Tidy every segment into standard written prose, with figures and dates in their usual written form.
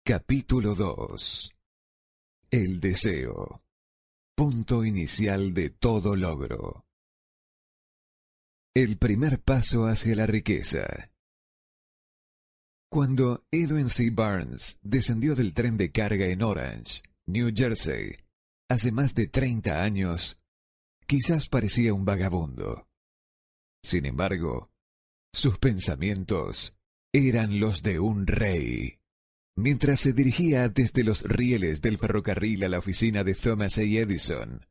Capítulo 2. El deseo. Punto inicial de todo logro. El primer paso hacia la riqueza. Cuando Edwin C. Burns descendió del tren de carga en Orange, New Jersey, hace más de 30 años, quizás parecía un vagabundo. Sin embargo, sus pensamientos eran los de un rey. Mientras se dirigía desde los rieles del ferrocarril a la oficina de Thomas A. Edison,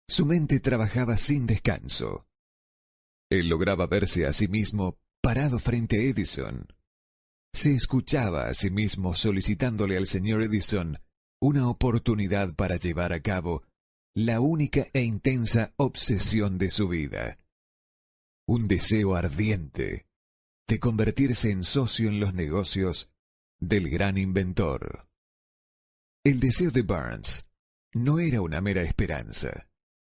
su mente trabajaba sin descanso. Él lograba verse a sí mismo parado frente a Edison. Se escuchaba a sí mismo solicitándole al señor Edison una oportunidad para llevar a cabo la única e intensa obsesión de su vida. Un deseo ardiente de convertirse en socio en los negocios del gran inventor. El deseo de Burns no era una mera esperanza,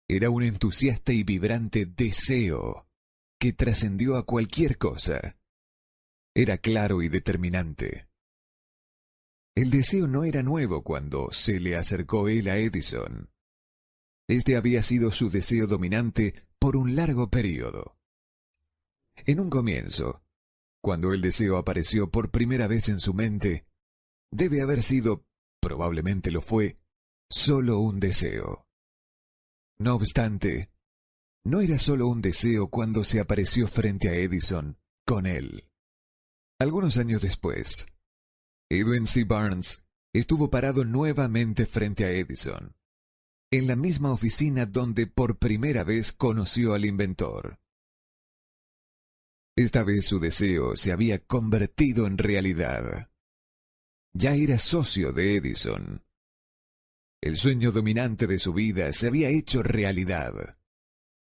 era un entusiasta y vibrante deseo que trascendió a cualquier cosa. Era claro y determinante. El deseo no era nuevo cuando se le acercó él a Edison. Este había sido su deseo dominante por un largo período. En un comienzo, cuando el deseo apareció por primera vez en su mente, debe haber sido, probablemente lo fue, solo un deseo. No obstante, no era solo un deseo cuando se apareció frente a Edison con él. Algunos años después, Edwin C. Burns estuvo parado nuevamente frente a Edison, en la misma oficina donde por primera vez conoció al inventor. Esta vez su deseo se había convertido en realidad. Ya era socio de Edison. El sueño dominante de su vida se había hecho realidad.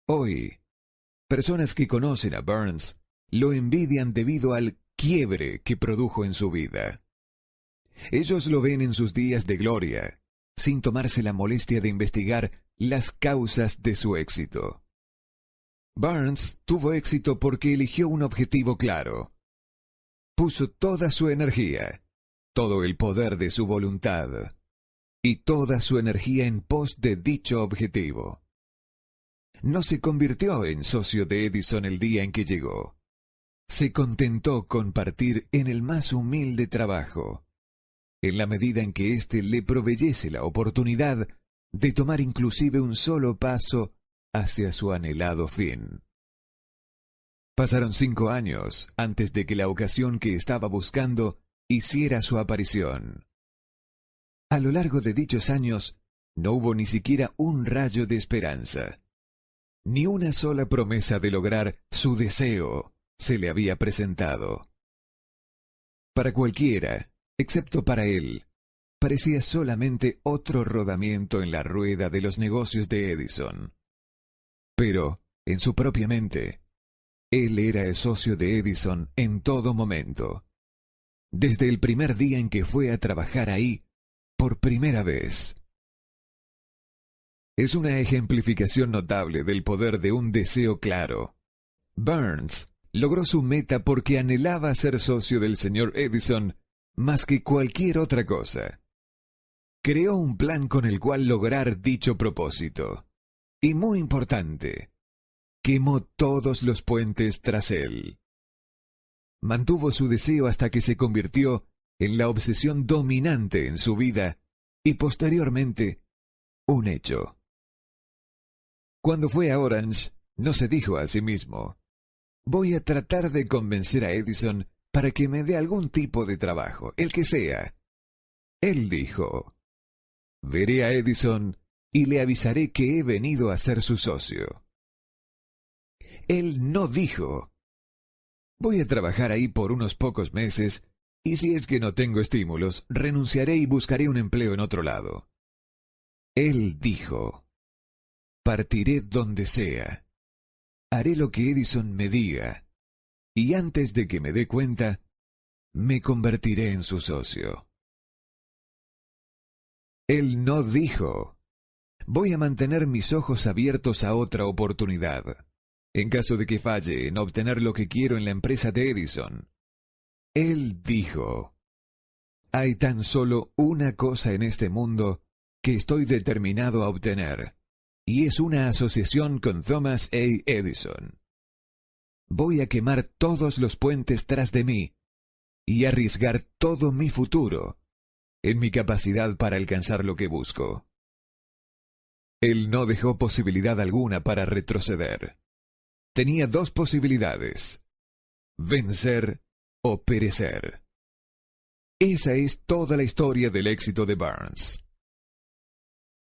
Hoy, personas que conocen a Burns lo envidian debido al quiebre que produjo en su vida. Ellos lo ven en sus días de gloria, sin tomarse la molestia de investigar las causas de su éxito. Burns tuvo éxito porque eligió un objetivo claro. Puso toda su energía, todo el poder de su voluntad y toda su energía en pos de dicho objetivo. No se convirtió en socio de Edison el día en que llegó. Se contentó con partir en el más humilde trabajo, en la medida en que éste le proveyese la oportunidad de tomar inclusive un solo paso hacia su anhelado fin. Pasaron 5 años antes de que la ocasión que estaba buscando hiciera su aparición. A lo largo de dichos años, no hubo ni siquiera un rayo de esperanza. Ni una sola promesa de lograr su deseo se le había presentado. Para cualquiera, excepto para él, parecía solamente otro rodamiento en la rueda de los negocios de Edison. Pero, en su propia mente, él era el socio de Edison en todo momento, desde el primer día en que fue a trabajar ahí por primera vez. Es una ejemplificación notable del poder de un deseo claro. Burns logró su meta porque anhelaba ser socio del señor Edison más que cualquier otra cosa. Creó un plan con el cual lograr dicho propósito. Y muy importante, quemó todos los puentes tras él. Mantuvo su deseo hasta que se convirtió en la obsesión dominante en su vida y posteriormente un hecho. Cuando fue a Orange, no se dijo a sí mismo: voy a tratar de convencer a Edison para que me dé algún tipo de trabajo, el que sea. Él dijo: veré a Edison y le avisaré que he venido a ser su socio. Él no dijo: voy a trabajar ahí por unos pocos meses, y si es que no tengo estímulos, renunciaré y buscaré un empleo en otro lado. Él dijo: partiré donde sea. Haré lo que Edison me diga, y antes de que me dé cuenta, me convertiré en su socio. Él no dijo: voy a mantener mis ojos abiertos a otra oportunidad, en caso de que falle en obtener lo que quiero en la empresa de Edison. Él dijo: Hay tan solo una cosa en este mundo que estoy determinado a obtener, y es una asociación con Thomas A. Edison. Voy a quemar todos los puentes tras de mí y arriesgar todo mi futuro en mi capacidad para alcanzar lo que busco. Él no dejó posibilidad alguna para retroceder. Tenía dos posibilidades: vencer o perecer. Esa es toda la historia del éxito de Barnes.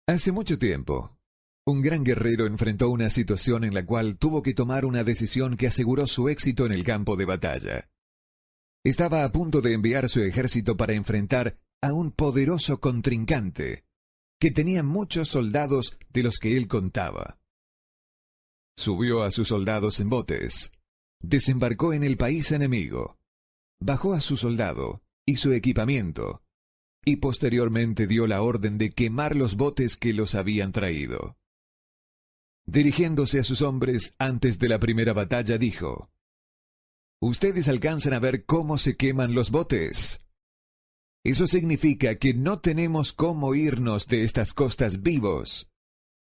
Hace mucho tiempo, un gran guerrero enfrentó una situación en la cual tuvo que tomar una decisión que aseguró su éxito en el campo de batalla. Estaba a punto de enviar su ejército para enfrentar a un poderoso contrincante que tenía muchos soldados de los que él contaba. Subió a sus soldados en botes, desembarcó en el país enemigo, bajó a su soldado y su equipamiento, y posteriormente dio la orden de quemar los botes que los habían traído. Dirigiéndose a sus hombres antes de la primera batalla, dijo: «Ustedes alcanzan a ver cómo se queman los botes. Eso significa que no tenemos cómo irnos de estas costas vivos,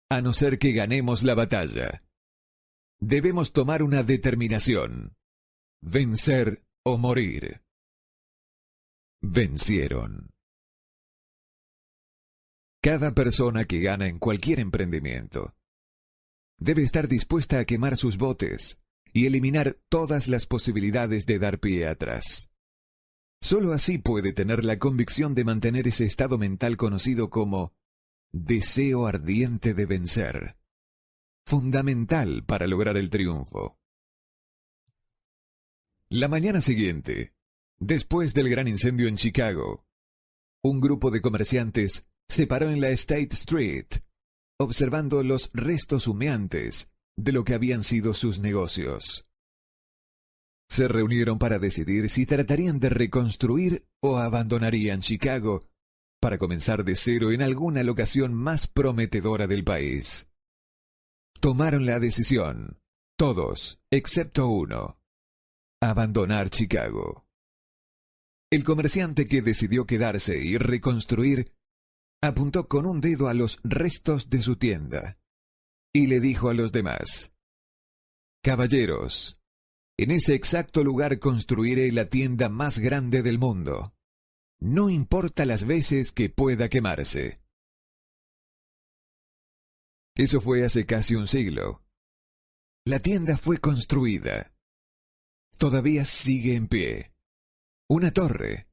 a no ser que ganemos la batalla. Debemos tomar una determinación: vencer o morir». Vencieron. Cada persona que gana en cualquier emprendimiento debe estar dispuesta a quemar sus botes y eliminar todas las posibilidades de dar pie atrás. Solo así puede tener la convicción de mantener ese estado mental conocido como deseo ardiente de vencer, fundamental para lograr el triunfo. La mañana siguiente, después del gran incendio en Chicago, un grupo de comerciantes se paró en la State Street, observando los restos humeantes de lo que habían sido sus negocios. Se reunieron para decidir si tratarían de reconstruir o abandonarían Chicago para comenzar de cero en alguna locación más prometedora del país. Tomaron la decisión, todos, excepto uno: abandonar Chicago. El comerciante que decidió quedarse y reconstruir apuntó con un dedo a los restos de su tienda y le dijo a los demás: «Caballeros, en ese exacto lugar construiré la tienda más grande del mundo. No importa las veces que pueda quemarse». Eso fue hace casi un siglo. La tienda fue construida. Todavía sigue en pie. Una torre.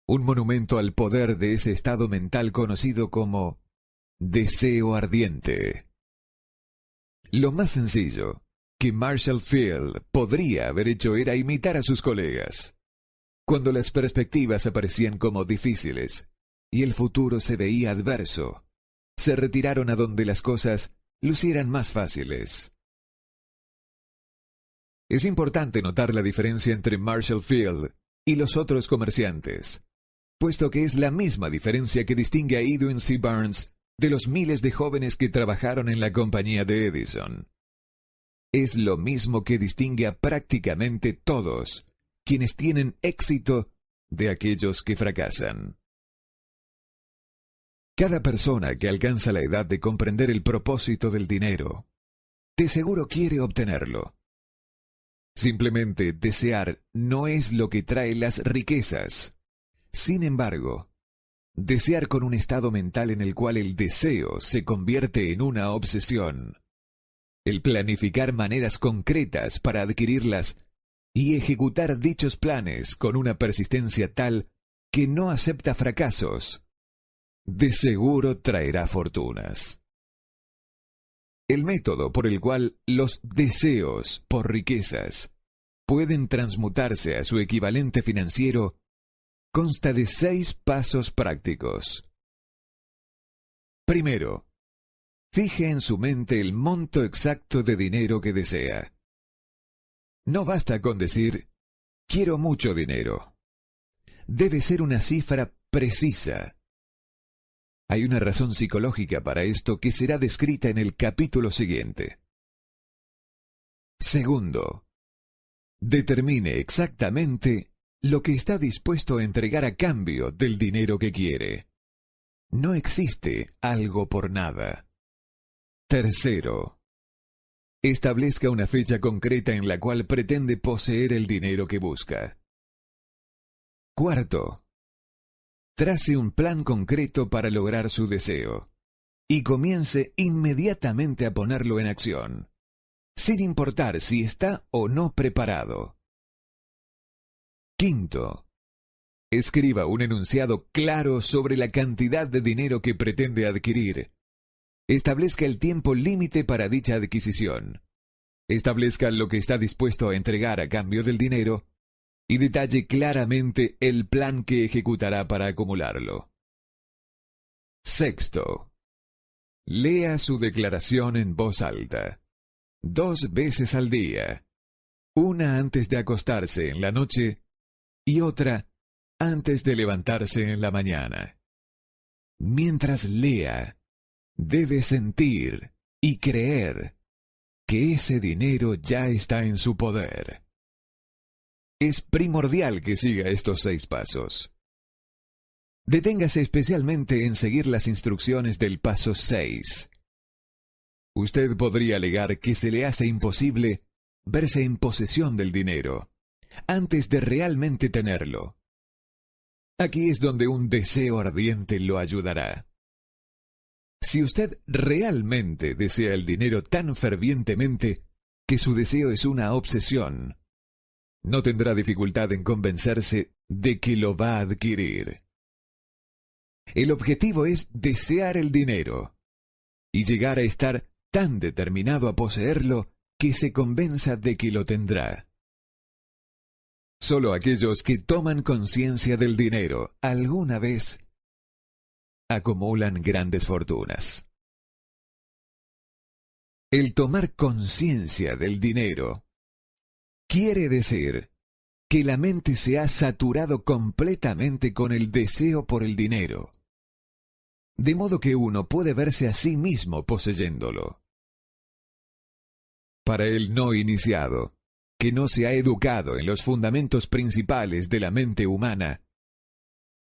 Un monumento al poder de ese estado mental conocido como deseo ardiente. Lo más sencillo que Marshall Field podría haber hecho era imitar a sus colegas. Cuando las perspectivas aparecían como difíciles y el futuro se veía adverso, se retiraron a donde las cosas lucieran más fáciles. Es importante notar la diferencia entre Marshall Field y los otros comerciantes, puesto que es la misma diferencia que distingue a Edwin C. Barnes de los miles de jóvenes que trabajaron en la compañía de Edison. Es lo mismo que distingue a prácticamente todos quienes tienen éxito de aquellos que fracasan. Cada persona que alcanza la edad de comprender el propósito del dinero, de seguro quiere obtenerlo. Simplemente desear no es lo que trae las riquezas. Sin embargo, desear con un estado mental en el cual el deseo se convierte en una obsesión, el planificar maneras concretas para adquirirlas y ejecutar dichos planes con una persistencia tal que no acepta fracasos, de seguro traerá fortunas. El método por el cual los deseos por riquezas pueden transmutarse a su equivalente financiero consta de 6 pasos prácticos. Primero, fije en su mente el monto exacto de dinero que desea. No basta con decir, quiero mucho dinero. Debe ser una cifra precisa. Hay una razón psicológica para esto que será descrita en el capítulo siguiente. Segundo, determine exactamente lo que está dispuesto a entregar a cambio del dinero que quiere. No existe algo por nada. Tercero, establezca una fecha concreta en la cual pretende poseer el dinero que busca. Cuarto, trace un plan concreto para lograr su deseo y comience inmediatamente a ponerlo en acción, sin importar si está o no preparado. Quinto, escriba un enunciado claro sobre la cantidad de dinero que pretende adquirir. Establezca el tiempo límite para dicha adquisición. Establezca lo que está dispuesto a entregar a cambio del dinero y detalle claramente el plan que ejecutará para acumularlo. Sexto, lea su declaración en voz alta, 2 veces al día, una antes de acostarse en la noche y otra antes de levantarse en la mañana. Mientras lea, debe sentir y creer que ese dinero ya está en su poder. Es primordial que siga estos 6 pasos. Deténgase especialmente en seguir las instrucciones del paso 6. Usted podría alegar que se le hace imposible verse en posesión del dinero antes de realmente tenerlo. Aquí es donde un deseo ardiente lo ayudará. Si usted realmente desea el dinero tan fervientemente que su deseo es una obsesión, no tendrá dificultad en convencerse de que lo va a adquirir. El objetivo es desear el dinero y llegar a estar tan determinado a poseerlo que se convenza de que lo tendrá. Solo aquellos que toman conciencia del dinero alguna vez acumulan grandes fortunas. El tomar conciencia del dinero quiere decir que la mente se ha saturado completamente con el deseo por el dinero, de modo que uno puede verse a sí mismo poseyéndolo. Para el no iniciado, que no se ha educado en los fundamentos principales de la mente humana,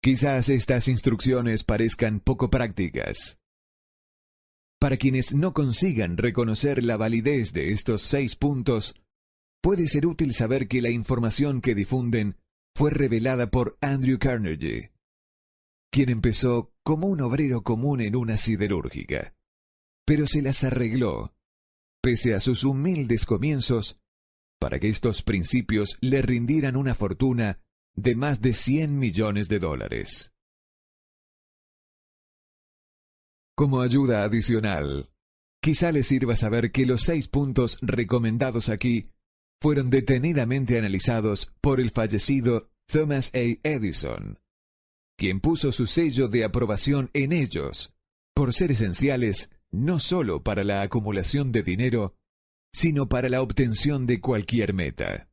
quizás estas instrucciones parezcan poco prácticas. Para quienes no consigan reconocer la validez de estos 6 puntos, puede ser útil saber que la información que difunden fue revelada por Andrew Carnegie, quien empezó como un obrero común en una siderúrgica, pero se las arregló, pese a sus humildes comienzos, para que estos principios le rindieran una fortuna de más de $100 millones. Como ayuda adicional, quizá le sirva saber que los 6 puntos recomendados aquí fueron detenidamente analizados por el fallecido Thomas A. Edison, quien puso su sello de aprobación en ellos, por ser esenciales no solo para la acumulación de dinero, sino para la obtención de cualquier meta.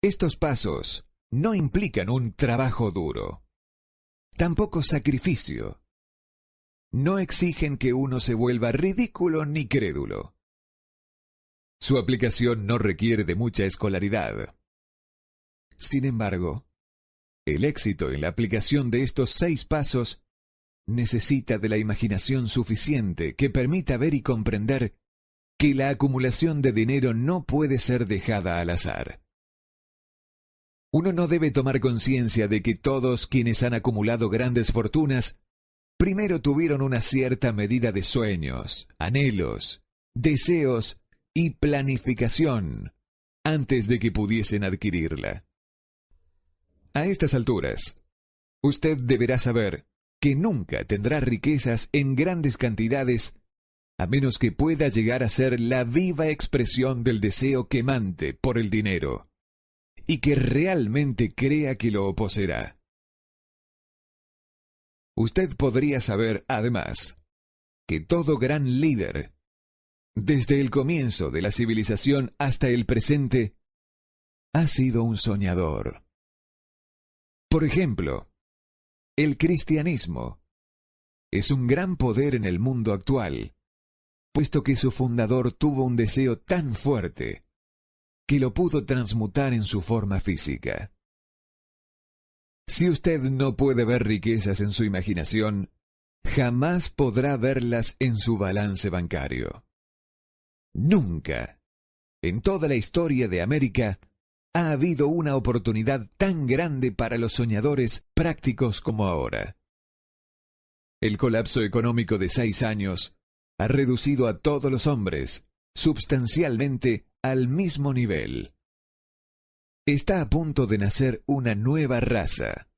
Estos pasos no implican un trabajo duro, tampoco sacrificio. No exigen que uno se vuelva ridículo ni crédulo. Su aplicación no requiere de mucha escolaridad. Sin embargo, el éxito en la aplicación de estos 6 pasos necesita de la imaginación suficiente que permita ver y comprender que la acumulación de dinero no puede ser dejada al azar. Uno no debe tomar conciencia de que todos quienes han acumulado grandes fortunas primero tuvieron una cierta medida de sueños, anhelos, deseos y planificación antes de que pudiesen adquirirla. A estas alturas, usted deberá saber que nunca tendrá riquezas en grandes cantidades a menos que pueda llegar a ser la viva expresión del deseo quemante por el dinero y que realmente crea que lo poseerá. Usted podría saber, además, que todo gran líder, desde el comienzo de la civilización hasta el presente, ha sido un soñador. Por ejemplo, el cristianismo es un gran poder en el mundo actual, puesto que su fundador tuvo un deseo tan fuerte que lo pudo transmutar en su forma física. Si usted no puede ver riquezas en su imaginación, jamás podrá verlas en su balance bancario. Nunca, en toda la historia de América, ha habido una oportunidad tan grande para los soñadores prácticos como ahora. El colapso económico de 6 años ha reducido a todos los hombres, substancialmente, al mismo nivel. Está a punto de nacer una nueva raza.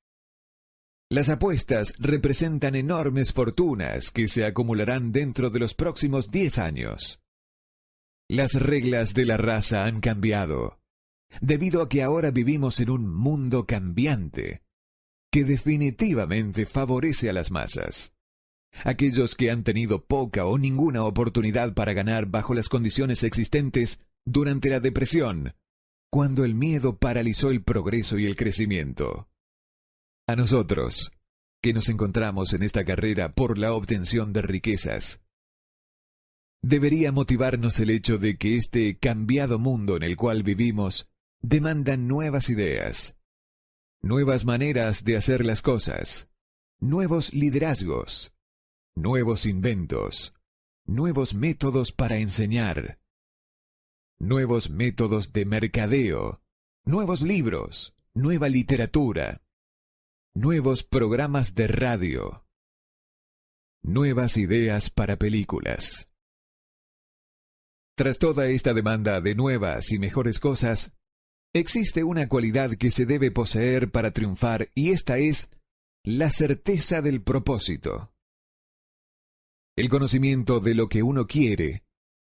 Las apuestas representan enormes fortunas que se acumularán dentro de los próximos 10 años. Las reglas de la raza han cambiado, debido a que ahora vivimos en un mundo cambiante, que definitivamente favorece a las masas. Aquellos que han tenido poca o ninguna oportunidad para ganar bajo las condiciones existentes durante la depresión, cuando el miedo paralizó el progreso y el crecimiento. A nosotros, que nos encontramos en esta carrera por la obtención de riquezas, debería motivarnos el hecho de que este cambiado mundo en el cual vivimos demanda nuevas ideas, nuevas maneras de hacer las cosas, nuevos liderazgos, nuevos inventos, nuevos métodos para enseñar, nuevos métodos de mercadeo, nuevos libros, nueva literatura, nuevos programas de radio, nuevas ideas para películas. Tras toda esta demanda de nuevas y mejores cosas, existe una cualidad que se debe poseer para triunfar, y esta es la certeza del propósito. El conocimiento de lo que uno quiere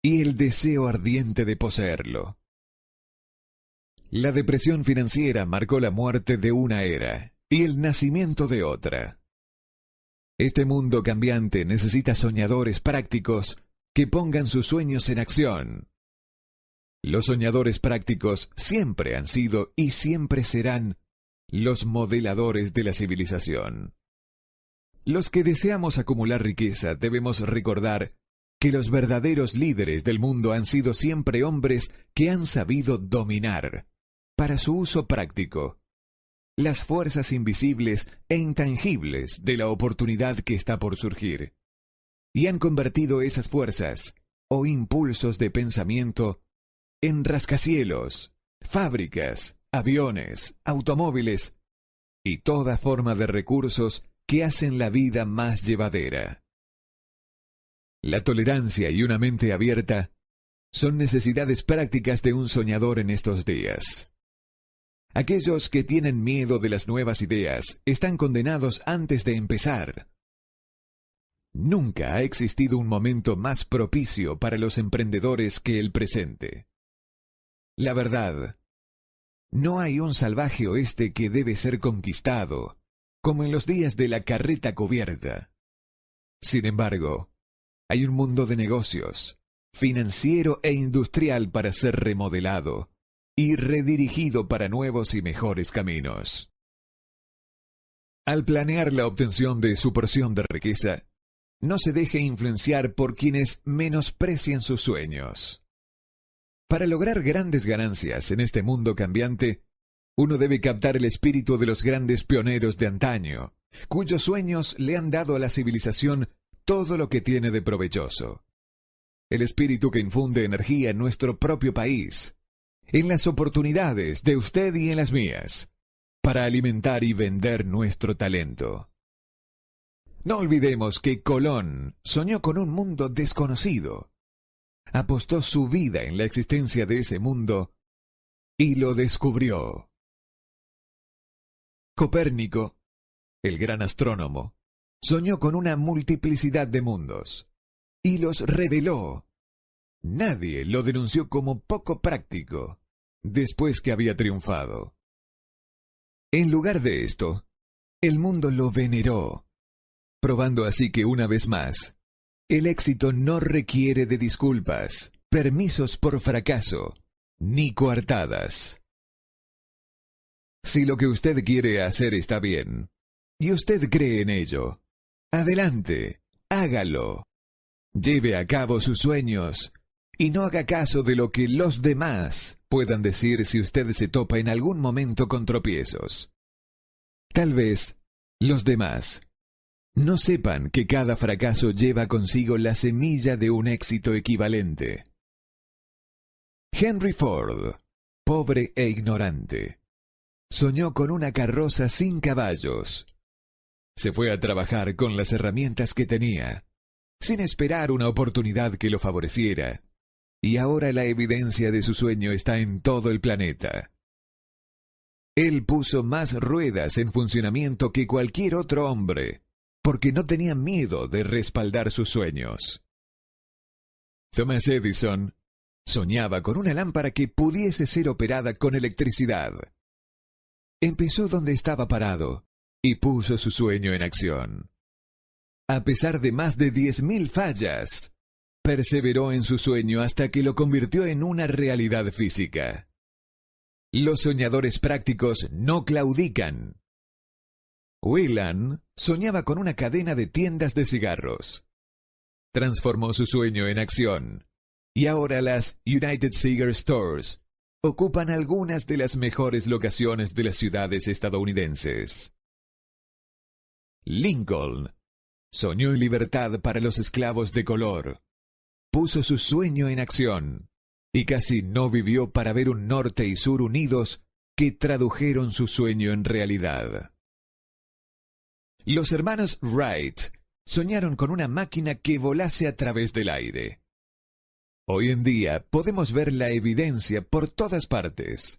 y el deseo ardiente de poseerlo. La depresión financiera marcó la muerte de una era y el nacimiento de otra. Este mundo cambiante necesita soñadores prácticos que pongan sus sueños en acción. Los soñadores prácticos siempre han sido y siempre serán los modeladores de la civilización. Los que deseamos acumular riqueza debemos recordar que los verdaderos líderes del mundo han sido siempre hombres que han sabido dominar, para su uso práctico, las fuerzas invisibles e intangibles de la oportunidad que está por surgir, y han convertido esas fuerzas o impulsos de pensamiento en rascacielos, fábricas, aviones, automóviles y toda forma de recursos que hacen la vida más llevadera. La tolerancia y una mente abierta son necesidades prácticas de un soñador en estos días. Aquellos que tienen miedo de las nuevas ideas están condenados antes de empezar. Nunca ha existido un momento más propicio para los emprendedores que el presente. La verdad, no hay un salvaje oeste que debe ser conquistado, como en los días de la carreta cubierta. Sin embargo, hay un mundo de negocios, financiero e industrial para ser remodelado y redirigido para nuevos y mejores caminos. Al planear la obtención de su porción de riqueza, no se deje influenciar por quienes menosprecian sus sueños. Para lograr grandes ganancias en este mundo cambiante, uno debe captar el espíritu de los grandes pioneros de antaño, cuyos sueños le han dado a la civilización todo lo que tiene de provechoso. El espíritu que infunde energía en nuestro propio país, en las oportunidades de usted y en las mías, para alimentar y vender nuestro talento. No olvidemos que Colón soñó con un mundo desconocido, apostó su vida en la existencia de ese mundo y lo descubrió. Copérnico, el gran astrónomo, soñó con una multiplicidad de mundos y los reveló. Nadie lo denunció como poco práctico después que había triunfado. En lugar de esto, el mundo lo veneró, probando así que una vez más, el éxito no requiere de disculpas, permisos por fracaso, ni coartadas. Si lo que usted quiere hacer está bien, y usted cree en ello, adelante, hágalo. Lleve a cabo sus sueños y no haga caso de lo que los demás puedan decir si usted se topa en algún momento con tropiezos. Tal vez los demás no sepan que cada fracaso lleva consigo la semilla de un éxito equivalente. Henry Ford, pobre e ignorante, soñó con una carroza sin caballos. Se fue a trabajar con las herramientas que tenía, sin esperar una oportunidad que lo favoreciera, y ahora la evidencia de su sueño está en todo el planeta. Él puso más ruedas en funcionamiento que cualquier otro hombre, porque no tenía miedo de respaldar sus sueños. Thomas Edison soñaba con una lámpara que pudiese ser operada con electricidad. Empezó donde estaba parado y puso su sueño en acción. A pesar de más de 10.000 fallas, perseveró en su sueño hasta que lo convirtió en una realidad física. Los soñadores prácticos no claudican. Whelan soñaba con una cadena de tiendas de cigarros. Transformó su sueño en acción, y ahora las United Cigar Stores ocupan algunas de las mejores locaciones de las ciudades estadounidenses. Lincoln soñó en libertad para los esclavos de color. Puso su sueño en acción, y casi no vivió para ver un norte y sur unidos que tradujeron su sueño en realidad. Los hermanos Wright soñaron con una máquina que volase a través del aire. Hoy en día podemos ver la evidencia por todas partes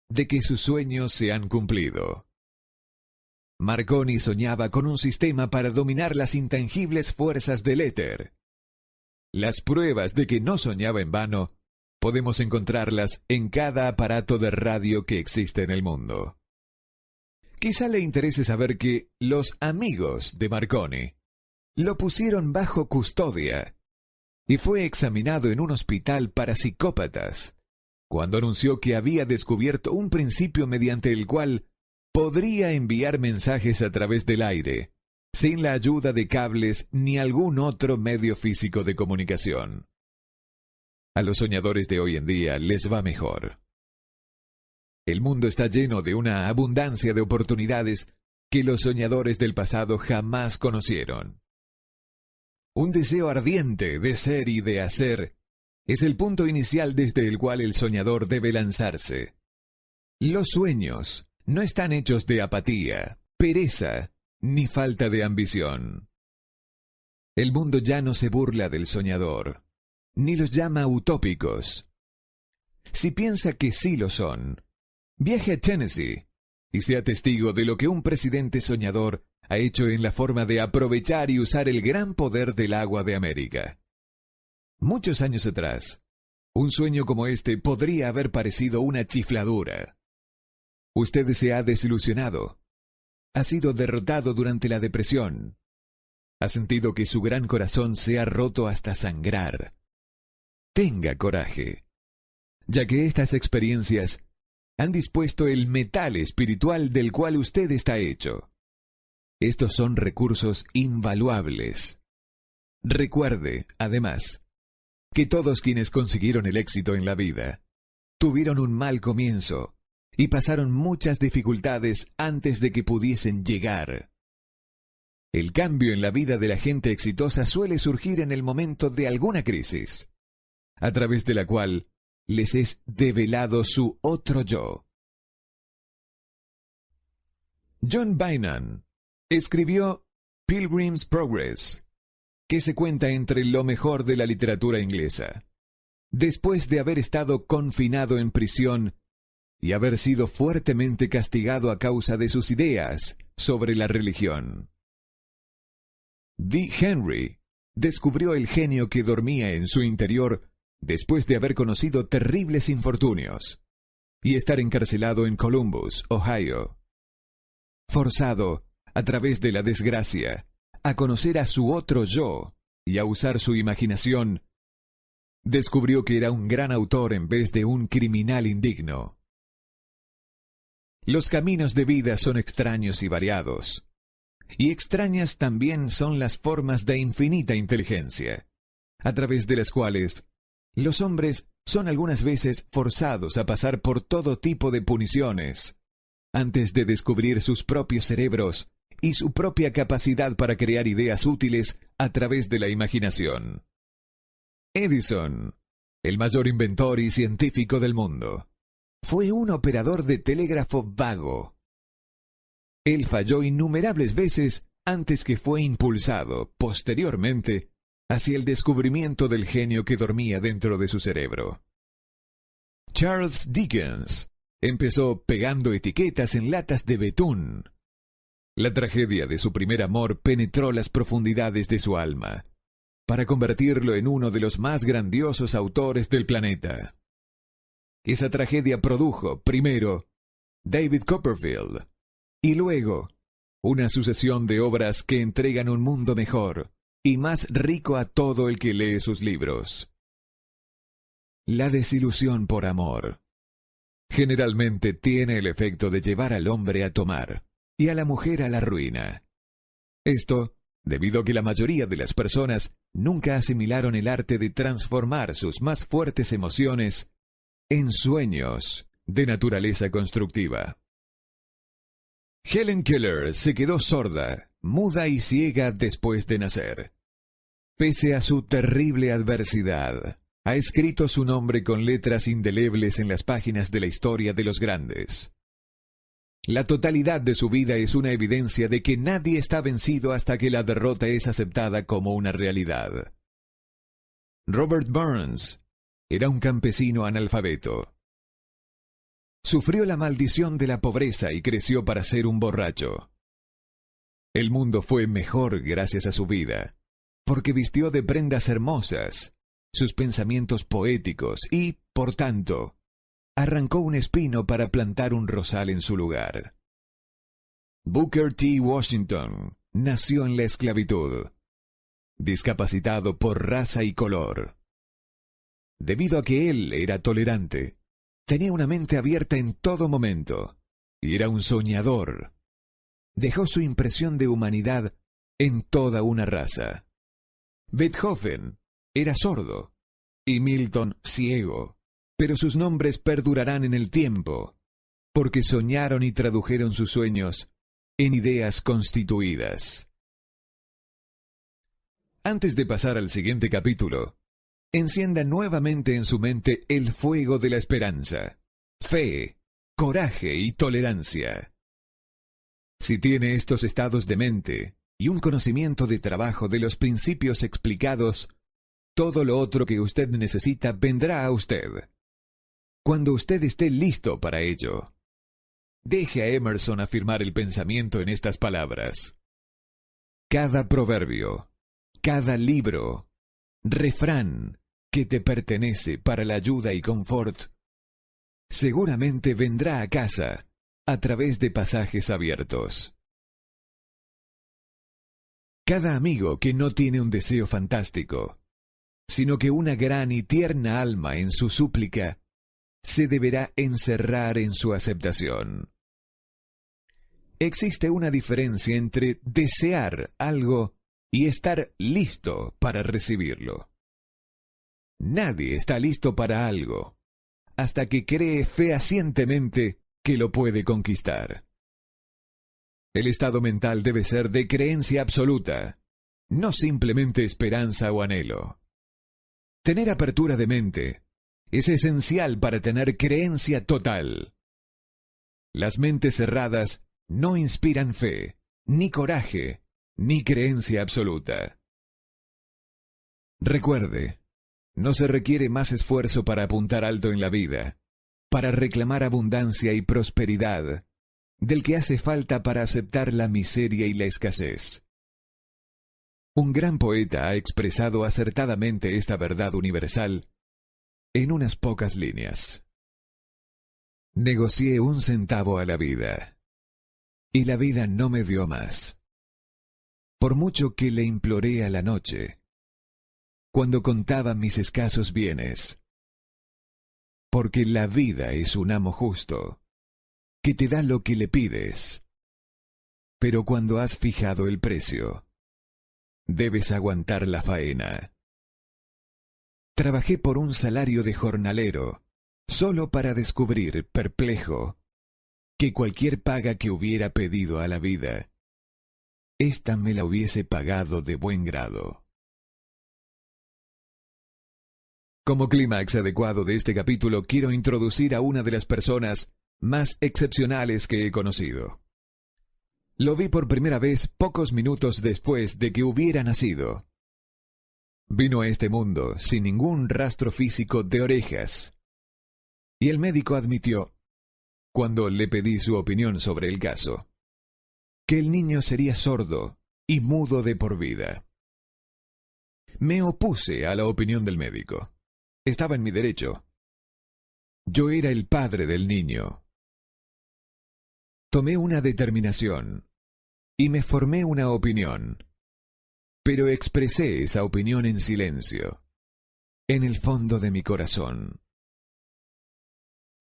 de que sus sueños se han cumplido. Marconi soñaba con un sistema para dominar las intangibles fuerzas del éter. Las pruebas de que no soñaba en vano podemos encontrarlas en cada aparato de radio que existe en el mundo. Quizá le interese saber que los amigos de Marconi lo pusieron bajo custodia y fue examinado en un hospital para psicópatas cuando anunció que había descubierto un principio mediante el cual podría enviar mensajes a través del aire, sin la ayuda de cables ni algún otro medio físico de comunicación. A los soñadores de hoy en día les va mejor. El mundo está lleno de una abundancia de oportunidades que los soñadores del pasado jamás conocieron. Un deseo ardiente de ser y de hacer es el punto inicial desde el cual el soñador debe lanzarse. Los sueños no están hechos de apatía, pereza, ni falta de ambición. El mundo ya no se burla del soñador, ni los llama utópicos. Si piensa que sí lo son, viaje a Tennessee y sea testigo de lo que un presidente soñador ha hecho en la forma de aprovechar y usar el gran poder del agua de América. Muchos años atrás, un sueño como este podría haber parecido una chifladura. Usted se ha desilusionado, ha sido derrotado durante la depresión, ha sentido que su gran corazón se ha roto hasta sangrar. Tenga coraje, ya que estas experiencias han dispuesto el metal espiritual del cual usted está hecho. Estos son recursos invaluables. Recuerde, además, que todos quienes consiguieron el éxito en la vida tuvieron un mal comienzo y pasaron muchas dificultades antes de que pudiesen llegar. El cambio en la vida de la gente exitosa suele surgir en el momento de alguna crisis, a través de la cual les es develado su otro yo. John Bynon escribió Pilgrim's Progress, que se cuenta entre lo mejor de la literatura inglesa, después de haber estado confinado en prisión y haber sido fuertemente castigado a causa de sus ideas sobre la religión. D. Henry descubrió el genio que dormía en su interior después de haber conocido terribles infortunios y estar encarcelado en Columbus, Ohio. Forzado, a través de la desgracia, a conocer a su otro yo y a usar su imaginación, descubrió que era un gran autor en vez de un criminal indigno. Los caminos de vida son extraños y variados, y extrañas también son las formas de infinita inteligencia, a través de las cuales Los hombres son algunas veces forzados a pasar por todo tipo de puniciones antes de descubrir sus propios cerebros y su propia capacidad para crear ideas útiles a través de la imaginación. Edison, el mayor inventor y científico del mundo, fue un operador de telégrafo vago. Él falló innumerables veces antes que fue impulsado, posteriormente, hacia el descubrimiento del genio que dormía dentro de su cerebro. Charles Dickens empezó pegando etiquetas en latas de betún. La tragedia de su primer amor penetró las profundidades de su alma, para convertirlo en uno de los más grandiosos autores del planeta. Esa tragedia produjo, primero, David Copperfield, y luego, una sucesión de obras que entregan un mundo mejor y más rico a todo el que lee sus libros. La desilusión por amor generalmente tiene el efecto de llevar al hombre a tomar y a la mujer a la ruina. Esto debido a que la mayoría de las personas nunca asimilaron el arte de transformar sus más fuertes emociones en sueños de naturaleza constructiva. Helen Keller se quedó sorda, muda y ciega después de nacer. Pese a su terrible adversidad, ha escrito su nombre con letras indelebles en las páginas de la historia de los grandes. La totalidad de su vida es una evidencia de que nadie está vencido hasta que la derrota es aceptada como una realidad. Robert Burns era un campesino analfabeto. Sufrió la maldición de la pobreza y creció para ser un borracho. El mundo fue mejor gracias a su vida, porque vistió de prendas hermosas sus pensamientos poéticos y, por tanto, arrancó un espino para plantar un rosal en su lugar. Booker T. Washington nació en la esclavitud, discapacitado por raza y color. Debido a que él era tolerante, tenía una mente abierta en todo momento y era un soñador. Dejó su impresión de humanidad en toda una raza. Beethoven era sordo y Milton ciego, pero sus nombres perdurarán en el tiempo, porque soñaron y tradujeron sus sueños en ideas constituidas. Antes de pasar al siguiente capítulo, encienda nuevamente en su mente el fuego de la esperanza, fe, coraje y tolerancia. Si tiene estos estados de mente y un conocimiento de trabajo de los principios explicados, todo lo otro que usted necesita vendrá a usted, cuando usted esté listo para ello. Deje a Emerson afirmar el pensamiento en estas palabras. Cada proverbio, cada libro, refrán que te pertenece para la ayuda y confort, seguramente vendrá a casa a través de pasajes abiertos. Cada amigo que no tiene un deseo fantástico, sino que una gran y tierna alma en su súplica, se deberá encerrar en su aceptación. Existe una diferencia entre desear algo y estar listo para recibirlo. Nadie está listo para algo hasta que cree fehacientemente que lo puede conquistar. El estado mental debe ser de creencia absoluta, no simplemente esperanza o anhelo. Tener apertura de mente es esencial para tener creencia total. Las mentes cerradas no inspiran fe, ni coraje, ni creencia absoluta. Recuerde, no se requiere más esfuerzo para apuntar alto en la vida, para reclamar abundancia y prosperidad, del que hace falta para aceptar la miseria y la escasez. Un gran poeta ha expresado acertadamente esta verdad universal en unas pocas líneas. Negocié 1 centavo a la vida, y la vida no me dio más. Por mucho que le imploré a la noche, cuando contaba mis escasos bienes, porque la vida es un amo justo, que te da lo que le pides, pero cuando has fijado el precio, debes aguantar la faena. Trabajé por un salario de jornalero, solo para descubrir, perplejo, que cualquier paga que hubiera pedido a la vida, ésta me la hubiese pagado de buen grado. Como clímax adecuado de este capítulo, quiero introducir a una de las personas más excepcionales que he conocido. Lo vi por primera vez pocos minutos después de que hubiera nacido. Vino a este mundo sin ningún rastro físico de orejas. Y el médico admitió, cuando le pedí su opinión sobre el caso, que el niño sería sordo y mudo de por vida. Me opuse a la opinión del médico. Estaba en mi derecho. Yo era el padre del niño. Tomé una determinación y me formé una opinión, pero expresé esa opinión en silencio, en el fondo de mi corazón.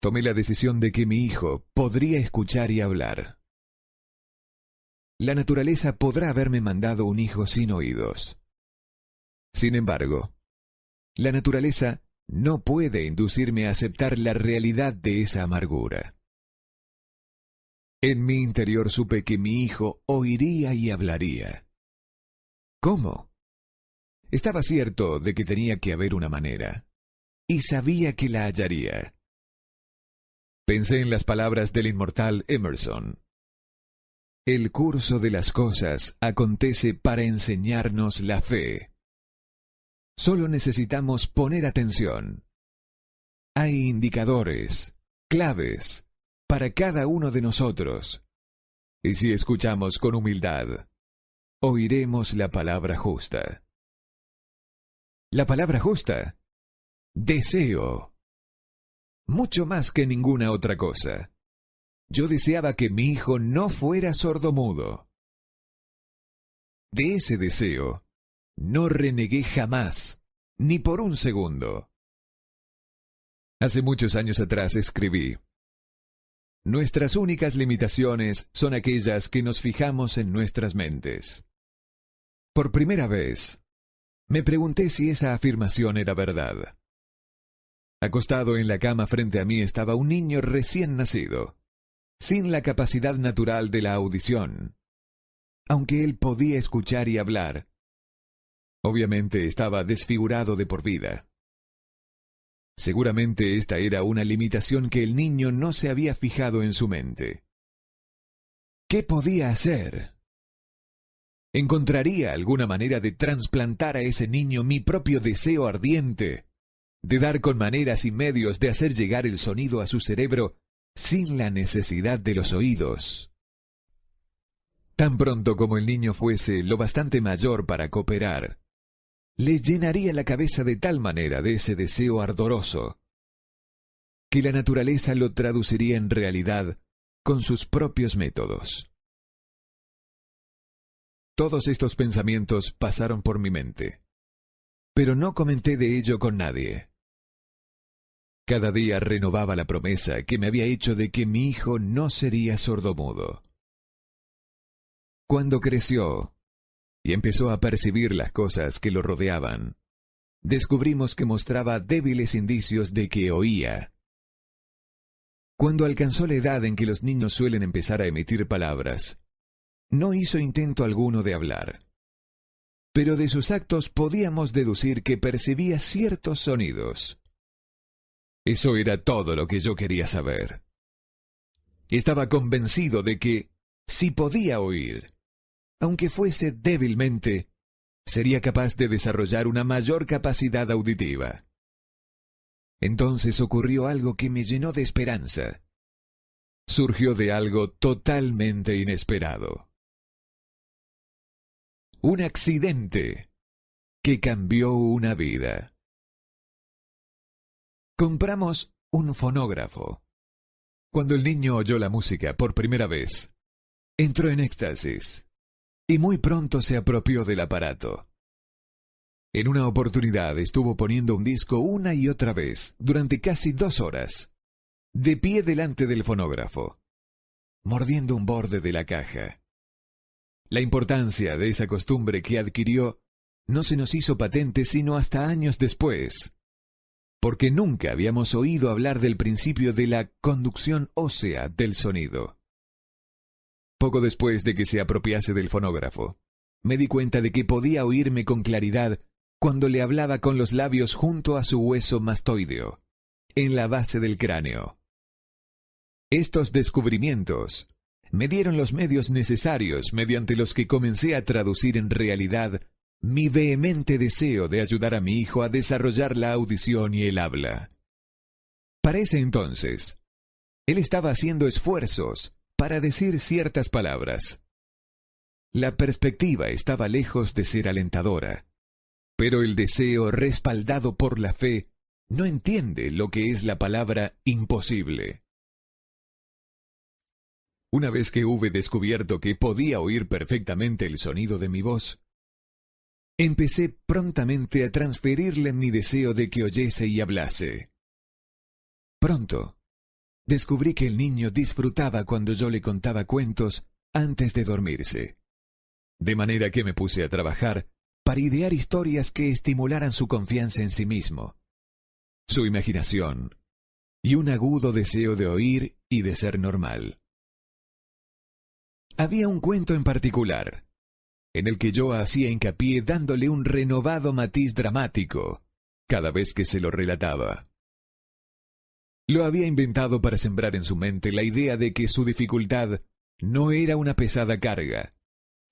Tomé la decisión de que mi hijo podría escuchar y hablar. La naturaleza podrá haberme mandado un hijo sin oídos. Sin embargo, la naturaleza no puede inducirme a aceptar la realidad de esa amargura. En mi interior supe que mi hijo oiría y hablaría. ¿Cómo? Estaba cierto de que tenía que haber una manera, y sabía que la hallaría. Pensé en las palabras del inmortal Emerson. El curso de las cosas acontece para enseñarnos la fe. Solo necesitamos poner atención. Hay indicadores, claves, para cada uno de nosotros. Y si escuchamos con humildad, oiremos la palabra justa. La palabra justa, deseo. Mucho más que ninguna otra cosa. Yo deseaba que mi hijo no fuera sordomudo. De ese deseo, no renegué jamás, ni por un segundo. Hace muchos años atrás escribí: nuestras únicas limitaciones son aquellas que nos fijamos en nuestras mentes. Por primera vez, me pregunté si esa afirmación era verdad. Acostado en la cama frente a mí estaba un niño recién nacido, sin la capacidad natural de la audición. Aunque él podía escuchar y hablar, obviamente estaba desfigurado de por vida. Seguramente esta era una limitación que el niño no se había fijado en su mente. ¿Qué podía hacer? ¿Encontraría alguna manera de trasplantar a ese niño mi propio deseo ardiente, de dar con maneras y medios de hacer llegar el sonido a su cerebro sin la necesidad de los oídos? Tan pronto como el niño fuese lo bastante mayor para cooperar, le llenaría la cabeza de tal manera de ese deseo ardoroso, que la naturaleza lo traduciría en realidad con sus propios métodos. Todos estos pensamientos pasaron por mi mente, pero no comenté de ello con nadie. Cada día renovaba la promesa que me había hecho de que mi hijo no sería sordomudo. Cuando creció y empezó a percibir las cosas que lo rodeaban, descubrimos que mostraba débiles indicios de que oía. Cuando alcanzó la edad en que los niños suelen empezar a emitir palabras, no hizo intento alguno de hablar. Pero de sus actos podíamos deducir que percibía ciertos sonidos. Eso era todo lo que yo quería saber. Estaba convencido de que, si podía oír, aunque fuese débilmente, sería capaz de desarrollar una mayor capacidad auditiva. Entonces ocurrió algo que me llenó de esperanza. Surgió de algo totalmente inesperado. Un accidente que cambió una vida. Compramos un fonógrafo. Cuando el niño oyó la música por primera vez, entró en éxtasis y muy pronto se apropió del aparato. En una oportunidad estuvo poniendo un disco una y otra vez durante casi 2 horas, de pie delante del fonógrafo, mordiendo un borde de la caja. La importancia de esa costumbre que adquirió no se nos hizo patente sino hasta años después, porque nunca habíamos oído hablar del principio de la conducción ósea del sonido. Poco después de que se apropiase del fonógrafo, me di cuenta de que podía oírme con claridad cuando le hablaba con los labios junto a su hueso mastoideo, en la base del cráneo. Estos descubrimientos me dieron los medios necesarios mediante los que comencé a traducir en realidad mi vehemente deseo de ayudar a mi hijo a desarrollar la audición y el habla. Para ese entonces, él estaba haciendo esfuerzos para decir ciertas palabras. La perspectiva estaba lejos de ser alentadora, pero el deseo respaldado por la fe no entiende lo que es la palabra imposible. Una vez que hube descubierto que podía oír perfectamente el sonido de mi voz, empecé prontamente a transferirle mi deseo de que oyese y hablase. Pronto, descubrí que el niño disfrutaba cuando yo le contaba cuentos antes de dormirse, de manera que me puse a trabajar para idear historias que estimularan su confianza en sí mismo, su imaginación y un agudo deseo de oír y de ser normal. Había un cuento en particular, en el que yo hacía hincapié dándole un renovado matiz dramático cada vez que se lo relataba. Lo había inventado para sembrar en su mente la idea de que su dificultad no era una pesada carga,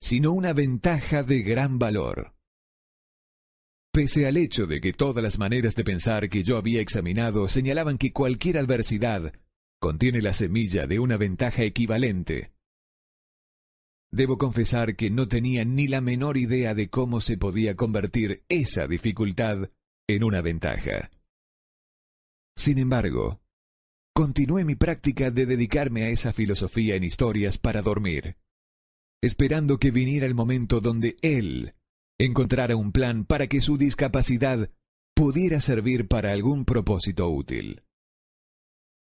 sino una ventaja de gran valor. Pese al hecho de que todas las maneras de pensar que yo había examinado señalaban que cualquier adversidad contiene la semilla de una ventaja equivalente, debo confesar que no tenía ni la menor idea de cómo se podía convertir esa dificultad en una ventaja. Sin embargo, continué mi práctica de dedicarme a esa filosofía en historias para dormir, esperando que viniera el momento donde él encontrara un plan para que su discapacidad pudiera servir para algún propósito útil.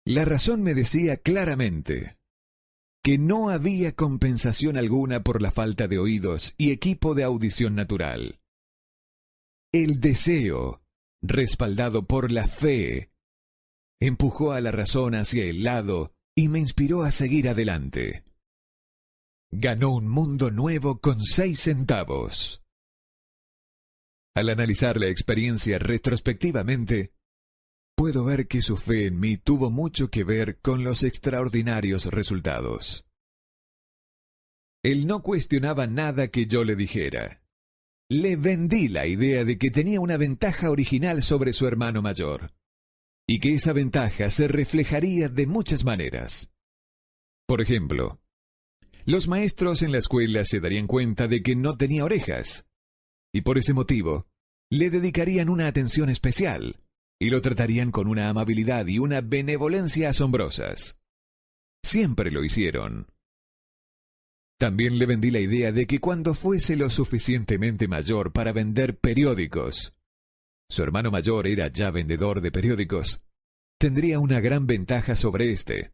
La razón me decía claramente que no había compensación alguna por la falta de oídos y equipo de audición natural. El deseo, respaldado por la fe, empujó a la razón hacia el lado y me inspiró a seguir adelante. Ganó un mundo nuevo con 6 centavos. Al analizar la experiencia retrospectivamente, puedo ver que su fe en mí tuvo mucho que ver con los extraordinarios resultados. Él no cuestionaba nada que yo le dijera. Le vendí la idea de que tenía una ventaja original sobre su hermano mayor, y que esa ventaja se reflejaría de muchas maneras. Por ejemplo, los maestros en la escuela se darían cuenta de que no tenía orejas, y por ese motivo le dedicarían una atención especial, y lo tratarían con una amabilidad y una benevolencia asombrosas. Siempre lo hicieron. También le vendí la idea de que cuando fuese lo suficientemente mayor para vender periódicos, su hermano mayor era ya vendedor de periódicos, tendría una gran ventaja sobre éste,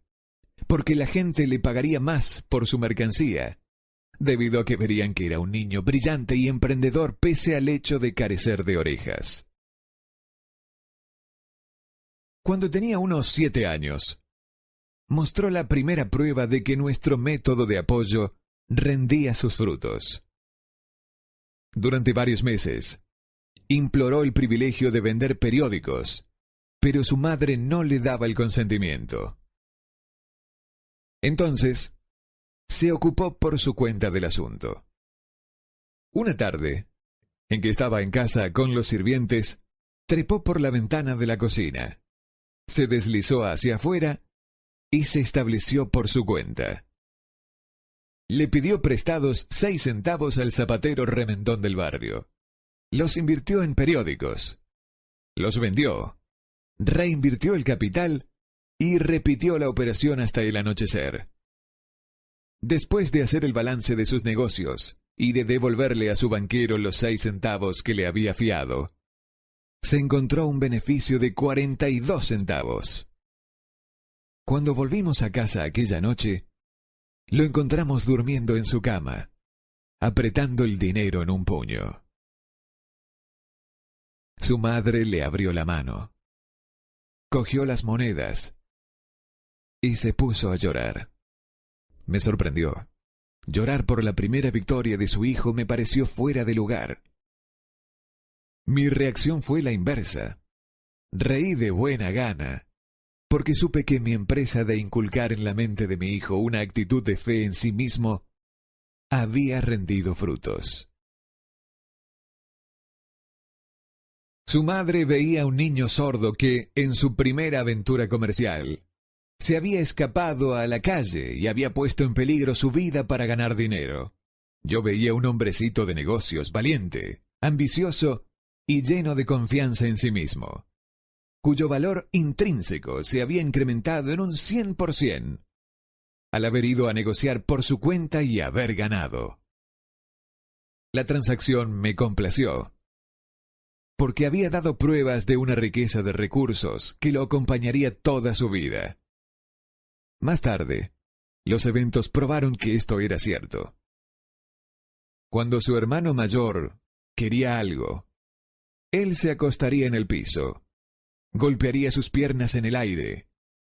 porque la gente le pagaría más por su mercancía, debido a que verían que era un niño brillante y emprendedor pese al hecho de carecer de orejas. Cuando tenía unos 7 años, mostró la primera prueba de que nuestro método de apoyo rendía sus frutos. Durante varios meses, imploró el privilegio de vender periódicos, pero su madre no le daba el consentimiento. Entonces, se ocupó por su cuenta del asunto. Una tarde, en que estaba en casa con los sirvientes, trepó por la ventana de la cocina, se deslizó hacia afuera y se estableció por su cuenta. Le pidió prestados 6 centavos al zapatero remendón del barrio. Los invirtió en periódicos. Los vendió. Reinvirtió el capital y repitió la operación hasta el anochecer. Después de hacer el balance de sus negocios y de devolverle a su banquero los 6 centavos que le había fiado, se encontró un beneficio de 42 centavos. Cuando volvimos a casa aquella noche, lo encontramos durmiendo en su cama, apretando el dinero en un puño. Su madre le abrió la mano, cogió las monedas y se puso a llorar. Me sorprendió. Llorar por la primera victoria de su hijo me pareció fuera de lugar. Mi reacción fue la inversa. Reí de buena gana, porque supe que mi empresa de inculcar en la mente de mi hijo una actitud de fe en sí mismo había rendido frutos. Su madre veía a un niño sordo que, en su primera aventura comercial, se había escapado a la calle y había puesto en peligro su vida para ganar dinero. Yo veía un hombrecito de negocios valiente, ambicioso y lleno de confianza en sí mismo, cuyo valor intrínseco se había incrementado en un 100%, al haber ido a negociar por su cuenta y haber ganado. La transacción me complació, porque había dado pruebas de una riqueza de recursos que lo acompañaría toda su vida. Más tarde, los eventos probaron que esto era cierto. Cuando su hermano mayor quería algo, él se acostaría en el piso, golpearía sus piernas en el aire,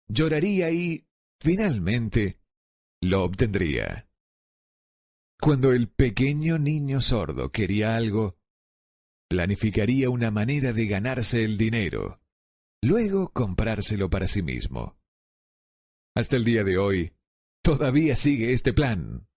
lloraría y, finalmente, lo obtendría. Cuando el pequeño niño sordo quería algo, planificaría una manera de ganarse el dinero, luego comprárselo para sí mismo. Hasta el día de hoy, todavía sigue este plan.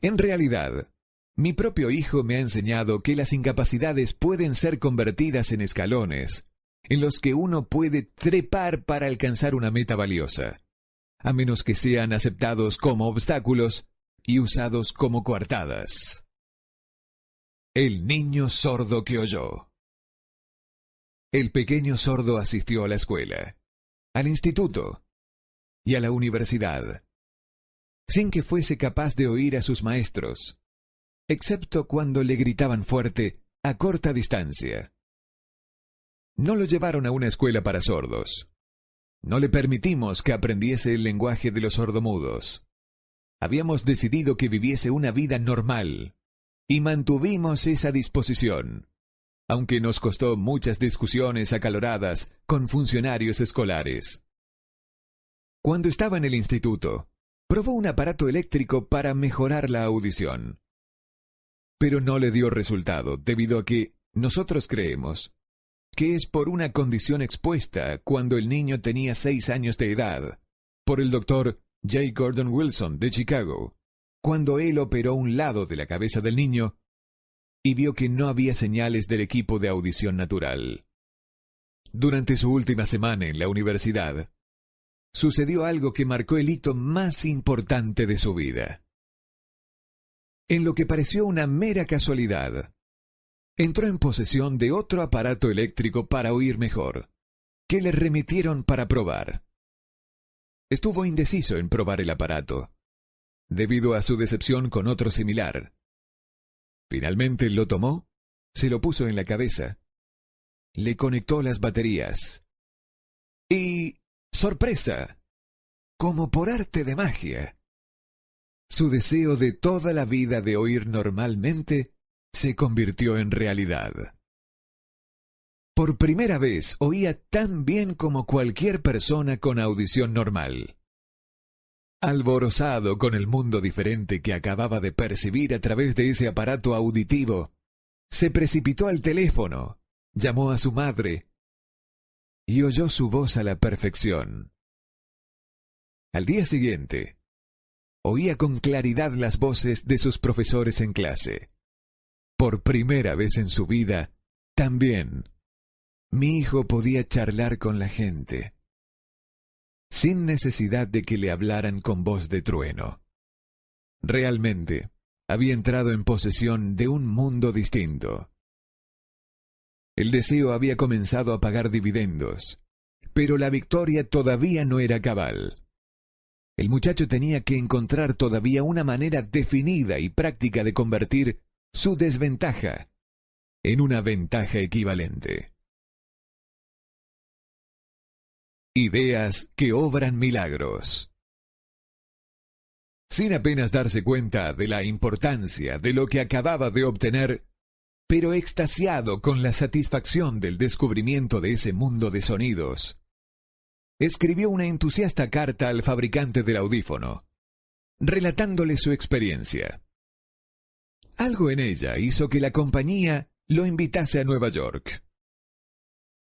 En realidad, mi propio hijo me ha enseñado que las incapacidades pueden ser convertidas en escalones, en los que uno puede trepar para alcanzar una meta valiosa, a menos que sean aceptados como obstáculos y usados como coartadas. El niño sordo que oyó. El pequeño sordo asistió a la escuela, al instituto y a la universidad, sin que fuese capaz de oír a sus maestros, excepto cuando le gritaban fuerte a corta distancia. No lo llevaron a una escuela para sordos. No le permitimos que aprendiese el lenguaje de los sordomudos. Habíamos decidido que viviese una vida normal, y mantuvimos esa disposición, aunque nos costó muchas discusiones acaloradas con funcionarios escolares. Cuando estaba en el instituto, probó un aparato eléctrico para mejorar la audición. Pero no le dio resultado debido a que nosotros creemos que es por una condición expuesta cuando el niño tenía 6 años de edad, por el doctor J. Gordon Wilson de Chicago, cuando él operó un lado de la cabeza del niño y vio que no había señales del equipo de audición natural. Durante su última semana en la universidad, sucedió algo que marcó el hito más importante de su vida. En lo que pareció una mera casualidad, entró en posesión de otro aparato eléctrico para oír mejor, que le remitieron para probar. Estuvo indeciso en probar el aparato, debido a su decepción con otro similar. Finalmente lo tomó, se lo puso en la cabeza, le conectó las baterías y... ¡sorpresa! Como por arte de magia, su deseo de toda la vida de oír normalmente se convirtió en realidad. Por primera vez oía tan bien como cualquier persona con audición normal. Alborozado con el mundo diferente que acababa de percibir a través de ese aparato auditivo, se precipitó al teléfono, llamó a su madre y oyó su voz a la perfección. Al día siguiente, oía con claridad las voces de sus profesores en clase. Por primera vez en su vida, también, mi hijo podía charlar con la gente, sin necesidad de que le hablaran con voz de trueno. Realmente, había entrado en posesión de un mundo distinto. El deseo había comenzado a pagar dividendos, pero la victoria todavía no era cabal. El muchacho tenía que encontrar todavía una manera definida y práctica de convertir su desventaja en una ventaja equivalente. Ideas que obran milagros. Sin apenas darse cuenta de la importancia de lo que acababa de obtener, pero extasiado con la satisfacción del descubrimiento de ese mundo de sonidos, escribió una entusiasta carta al fabricante del audífono, relatándole su experiencia. Algo en ella hizo que la compañía lo invitase a Nueva York.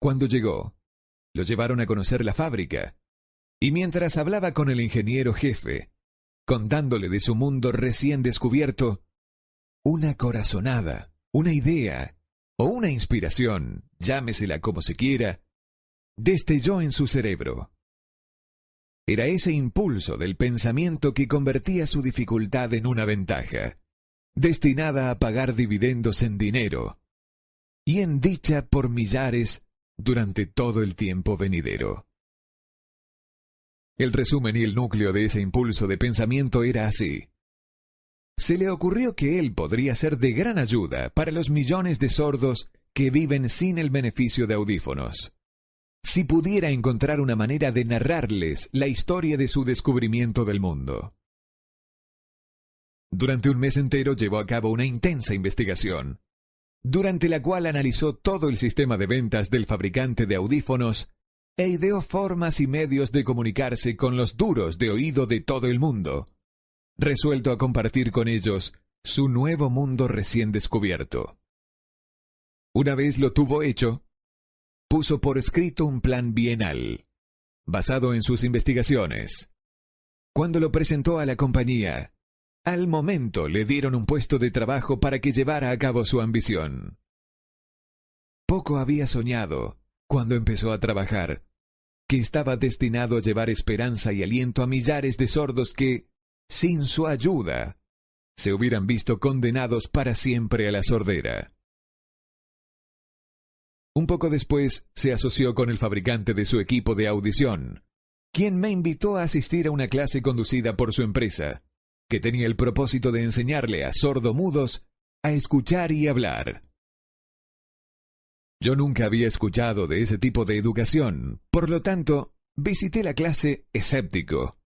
Cuando llegó, lo llevaron a conocer la fábrica, y mientras hablaba con el ingeniero jefe, contándole de su mundo recién descubierto, una corazonada, una idea o una inspiración, llámesela como se quiera, destelló en su cerebro. Era ese impulso del pensamiento que convertía su dificultad en una ventaja, destinada a pagar dividendos en dinero y en dicha por millares durante todo el tiempo venidero. El resumen y el núcleo de ese impulso de pensamiento era así. Se le ocurrió que él podría ser de gran ayuda para los millones de sordos que viven sin el beneficio de audífonos, si pudiera encontrar una manera de narrarles la historia de su descubrimiento del mundo. Durante un mes entero llevó a cabo una intensa investigación, durante la cual analizó todo el sistema de ventas del fabricante de audífonos e ideó formas y medios de comunicarse con los duros de oído de todo el mundo, resuelto a compartir con ellos su nuevo mundo recién descubierto. Una vez lo tuvo hecho, puso por escrito un plan bienal, basado en sus investigaciones. Cuando lo presentó a la compañía, al momento le dieron un puesto de trabajo para que llevara a cabo su ambición. Poco había soñado, cuando empezó a trabajar, que estaba destinado a llevar esperanza y aliento a millares de sordos que, sin su ayuda, se hubieran visto condenados para siempre a la sordera. Un poco después se asoció con el fabricante de su equipo de audición, quien me invitó a asistir a una clase conducida por su empresa, que tenía el propósito de enseñarle a sordomudos a escuchar y hablar. Yo nunca había escuchado de ese tipo de educación, por lo tanto, visité la clase escéptico,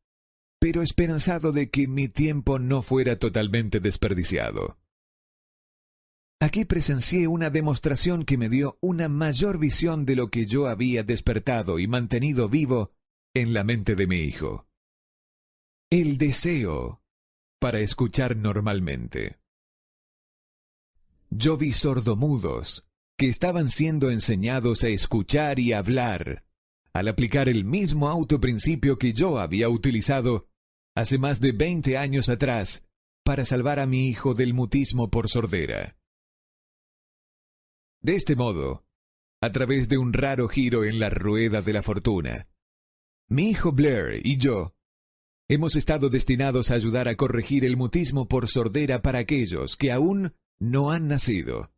pero esperanzado de que mi tiempo no fuera totalmente desperdiciado. Aquí presencié una demostración que me dio una mayor visión de lo que yo había despertado y mantenido vivo en la mente de mi hijo. El deseo para escuchar normalmente. Yo vi sordomudos que estaban siendo enseñados a escuchar y hablar, al aplicar el mismo autoprincipio que yo había utilizado hace más de 20 años atrás para salvar a mi hijo del mutismo por sordera. De este modo, a través de un raro giro en la rueda de la fortuna, mi hijo Blair y yo hemos estado destinados a ayudar a corregir el mutismo por sordera para aquellos que aún no han nacido,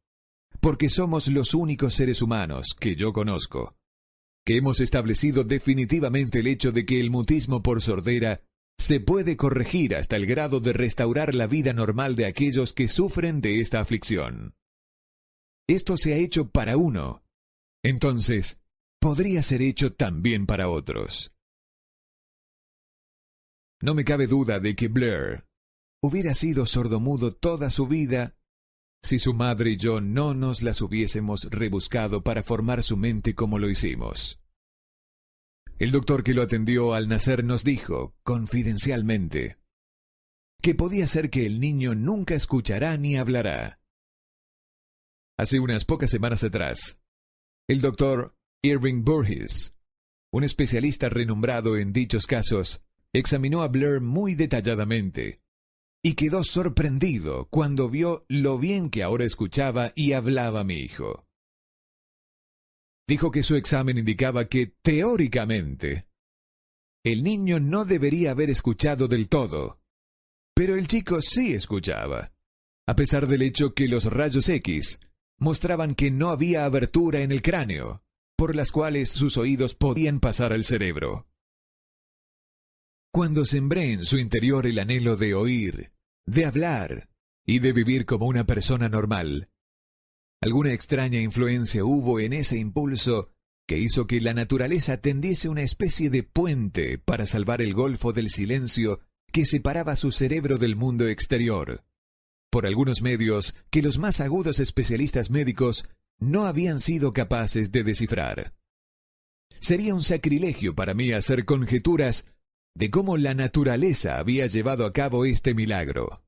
porque somos los únicos seres humanos que yo conozco que hemos establecido definitivamente el hecho de que el mutismo por sordera se puede corregir hasta el grado de restaurar la vida normal de aquellos que sufren de esta aflicción. Esto se ha hecho para uno, entonces podría ser hecho también para otros. No me cabe duda de que Blair hubiera sido sordomudo toda su vida si su madre y yo no nos las hubiésemos rebuscado para formar su mente como lo hicimos. El doctor que lo atendió al nacer nos dijo, confidencialmente, que podía ser que el niño nunca escuchará ni hablará. Hace unas pocas semanas atrás, el doctor Irving Burgess, un especialista renombrado en dichos casos, examinó a Blair muy detalladamente y quedó sorprendido cuando vio lo bien que ahora escuchaba y hablaba mi hijo. Dijo que su examen indicaba que, teóricamente, el niño no debería haber escuchado del todo, pero el chico sí escuchaba, a pesar del hecho que los rayos X mostraban que no había abertura en el cráneo, por las cuales sus oídos podían pasar al cerebro. Cuando sembré en su interior el anhelo de oír, de hablar y de vivir como una persona normal, alguna extraña influencia hubo en ese impulso que hizo que la naturaleza tendiese una especie de puente para salvar el golfo del silencio que separaba su cerebro del mundo exterior, por algunos medios que los más agudos especialistas médicos no habían sido capaces de descifrar. Sería un sacrilegio para mí hacer conjeturas de cómo la naturaleza había llevado a cabo este milagro.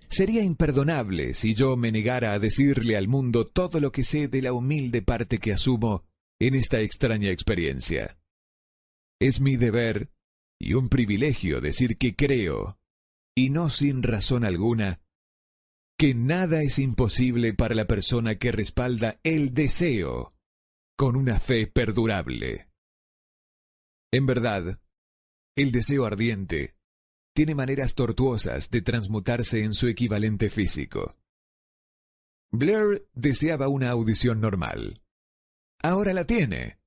Sería imperdonable si yo me negara a decirle al mundo todo lo que sé de la humilde parte que asumo en esta extraña experiencia. Es mi deber y un privilegio decir que creo, y no sin razón alguna, que nada es imposible para la persona que respalda el deseo con una fe perdurable. En verdad, el deseo ardiente tiene maneras tortuosas de transmutarse en su equivalente físico. Blair deseaba una audición normal. Ahora la tiene.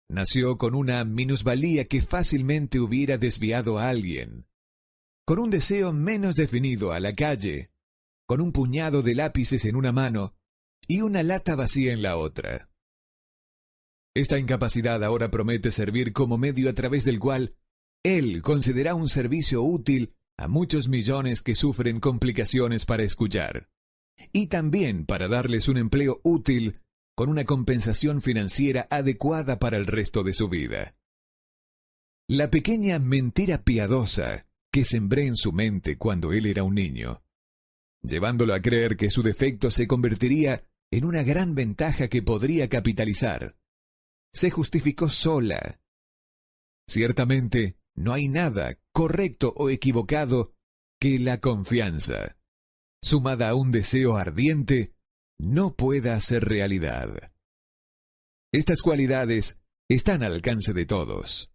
Nació con una minusvalía que fácilmente hubiera desviado a alguien, con un deseo menos definido a la calle, con un puñado de lápices en una mano y una lata vacía en la otra. Esta incapacidad ahora promete servir como medio a través del cual él concederá un servicio útil a muchos millones que sufren complicaciones para escuchar, y también para darles un empleo útil con una compensación financiera adecuada para el resto de su vida. La pequeña mentira piadosa que sembré en su mente cuando él era un niño, llevándolo a creer que su defecto se convertiría en una gran ventaja que podría capitalizar, se justificó sola. Ciertamente, no hay nada, correcto o equivocado, que la confianza, sumada a un deseo ardiente, no pueda hacer realidad. Estas cualidades están al alcance de todos.